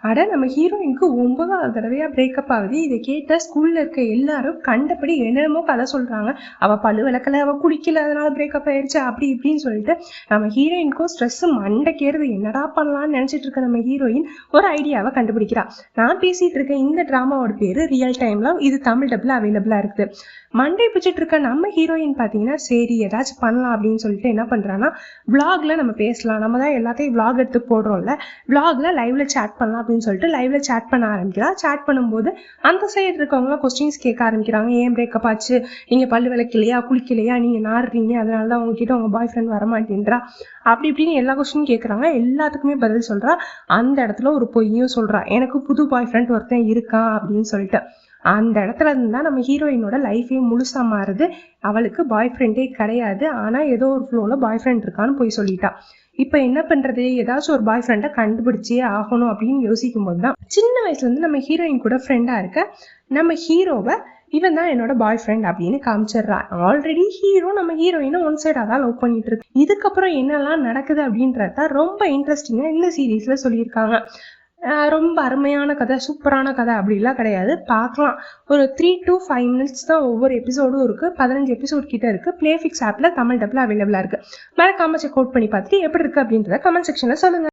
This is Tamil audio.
அட நம்ம ஹீரோயினுக்கு 9வது தடவையா பிரேக்கப் ஆகுது. இதை கேட்ட ஸ்கூல்ல இருக்க எல்லாரும் கண்டபடி என்னென்னமோ கதை சொல்றாங்க. அவ பல்லு விளக்கல, அவ குளிக்கல, அதனால பிரேக்கப் ஆயிடுச்சு அப்படி இப்படின்னு சொல்லிட்டு நம்ம ஹீரோயினுக்கும் ஸ்ட்ரெஸ் மண்டைக்கேறுது. என்னடா பண்ணலாம்னு நினைச்சிட்டு இருக்க நம்ம ஹீரோயின் ஒரு ஐடியாவை கண்டுபிடிக்கிறா. நான் பேசிட்டு இருக்கேன் இந்த டிராமாவோட பேரு ரியல் டைம்ல, இது தமிழ் டப்ல அவைலபிளா இருக்குது. மண்டை பிடிச்சிட்டு இருக்க நம்ம ஹீரோயின் பாத்தீங்கன்னா சரி ஏதாச்சும் பண்ணலாம் அப்படின்னு சொல்லிட்டு என்ன பண்றான்னா, விளாக்ல நம்ம பேசலாம், நம்ம தான் எல்லாத்தையும் விளாக் எடுத்து போடுறோம்ல, விளாக்ல லைவ்ல சேட் பண்ணலாம் அப்படின்னு சொல்லிட்டு லைவ்ல சேட் பண்ண ஆரம்பிக்கிறா. சேட் பண்ணும்போது அந்த சைடு இருக்கவங்களாம் கொஸ்டின்ஸ் கேட்க ஆரம்பிக்கிறாங்க. ஏன் பிரேக்கப் ஆச்சு, நீங்க பல்லு விளக்கலையா, குளிக்கலையா, நீங்க நாடுறீங்க, அதனாலதான் உங்ககிட்ட உங்க பாய் ஃப்ரெண்ட் வரமாட்டேன்றா, அப்படி இப்படின்னு எல்லா கொஸ்டினும் கேட்கறாங்க. எல்லாத்துக்குமே பதில் சொல்றா. அந்த இடத்துல ஒரு பொய்யும் சொல்றா, எனக்கு புது பாய் ஃப்ரெண்ட் ஒருத்தன் இருக்கான் அப்படின்னு சொல்லிட்டு. அந்த இடத்துல இருந்தா நம்ம ஹீரோயினோட லைஃபே முழுசா மாறுது. அவளுக்கு பாய் ஃப்ரெண்டே கிடையாது, ஆனா ஏதோ ஒரு ஃப்ளோல பாய் ஃப்ரெண்ட் இருக்கான்னு போய் சொல்லிட்டா. இப்ப என்ன பண்றது, ஏதாச்சும் ஒரு பாய் ஃப்ரெண்டை கண்டுபிடிச்சே ஆகணும் அப்படின்னு யோசிக்கும் போதுதான் சின்ன வயசுல இருந்து நம்ம ஹீரோயின் கூட ஃப்ரெண்டா இருக்க நம்ம ஹீரோவை இவன் தான் என்னோட பாய் ஃப்ரெண்ட் அப்படின்னு காமிச்சிடுறா. ஆல்ரெடி ஹீரோ நம்ம ஹீரோயினை ஒன் சைடா தான் லவ் பண்ணிட்டு இருக்கு. இதுக்கப்புறம் என்னெல்லாம் நடக்குது அப்படின்றத ரொம்ப இன்ட்ரெஸ்டிங்கா இந்த சீரீஸ்ல சொல்லியிருக்காங்க. ரொம்ப அருமையான கதை, சூப்பரான கதை அப்படிலாம் கிடையாது, பார்க்கலாம். ஒரு 3 to 5 minutes தான் ஒவ்வொரு எபிசோடும் இருக்கு. 15 எபிசோட் கிட்ட இருக்கு. பிளேஃபிக்ஸ் ஆப்ல தமிழ் டப்ல அவைலபிளா இருக்கு. மறக்காம செக் அவுட் பண்ணி பார்த்துட்டு எப்படி இருக்கு அப்படின்றத கமெண்ட் செக்ஷன்ல சொல்லுங்க.